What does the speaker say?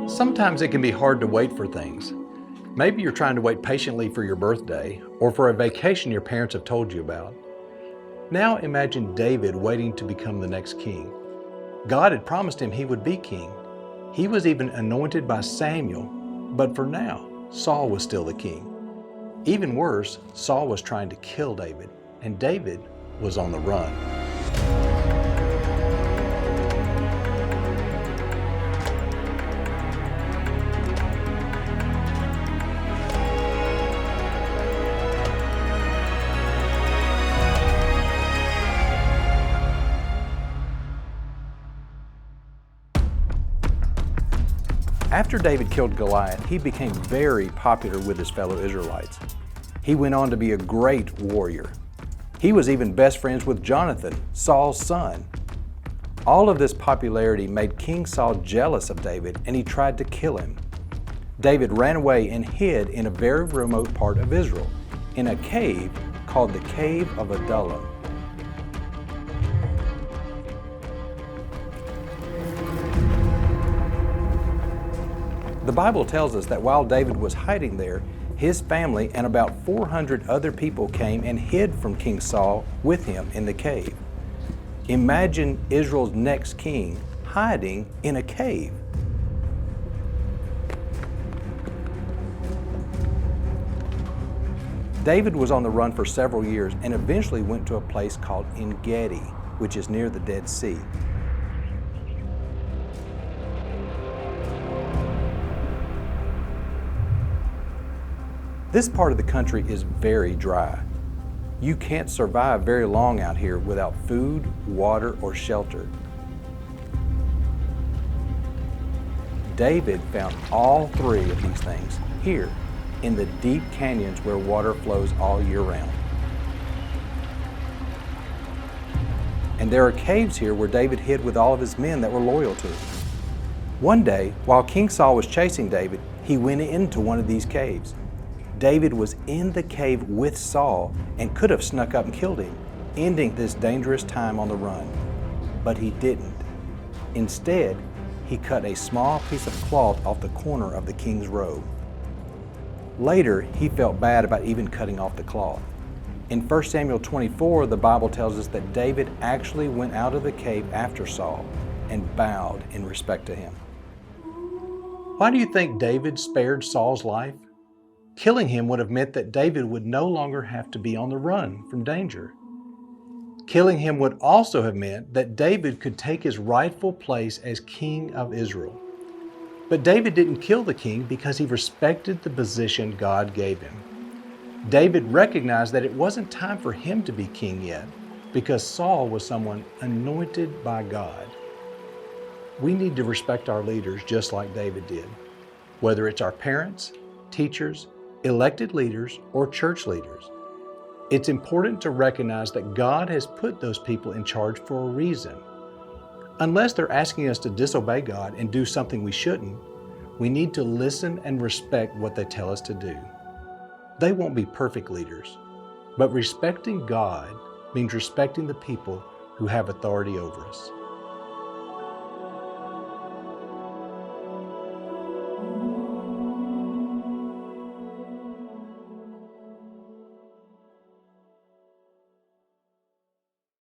Sometimes it can be hard to wait for things. Maybe you're trying to wait patiently for your birthday or for a vacation your parents have told you about. Now imagine David waiting to become the next king. God had promised him he would be king. He was even anointed by Samuel, but for now, Saul was still the king. Even worse, Saul was trying to kill David, and David was on the run. After David killed Goliath, he became very popular with his fellow Israelites. He went on to be a great warrior. He was even best friends with Jonathan, Saul's son. All of this popularity made King Saul jealous of David, and he tried to kill him. David ran away and hid in a very remote part of Israel, in a cave called the Cave of Adullam. The Bible tells us that while David was hiding there, his family and about 400 other people came and hid from King Saul with him in the cave. Imagine Israel's next king hiding in a cave. David was on the run for several years and eventually went to a place called En-Gedi, which is near the Dead Sea. This part of the country is very dry. You can't survive very long out here without food, water, or shelter. David found all three of these things here in the deep canyons where water flows all year round. And there are caves here where David hid with all of his men that were loyal to him. One day, while King Saul was chasing David, he went into one of these caves. David was in the cave with Saul and could have snuck up and killed him, ending this dangerous time on the run. But he didn't. Instead, he cut a small piece of cloth off the corner of the king's robe. Later, he felt bad about even cutting off the cloth. In 1 Samuel 24, the Bible tells us that David actually went out of the cave after Saul and bowed in respect to him. Why do you think David spared Saul's life? Killing him would have meant that David would no longer have to be on the run from danger. Killing him would also have meant that David could take his rightful place as king of Israel. But David didn't kill the king because he respected the position God gave him. David recognized that it wasn't time for him to be king yet because Saul was someone anointed by God. We need to respect our leaders just like David did, whether it's our parents, teachers, elected leaders, or church leaders. It's important to recognize that God has put those people in charge for a reason. Unless they're asking us to disobey God and do something we shouldn't, we need to listen and respect what they tell us to do. They won't be perfect leaders, but respecting God means respecting the people who have authority over us.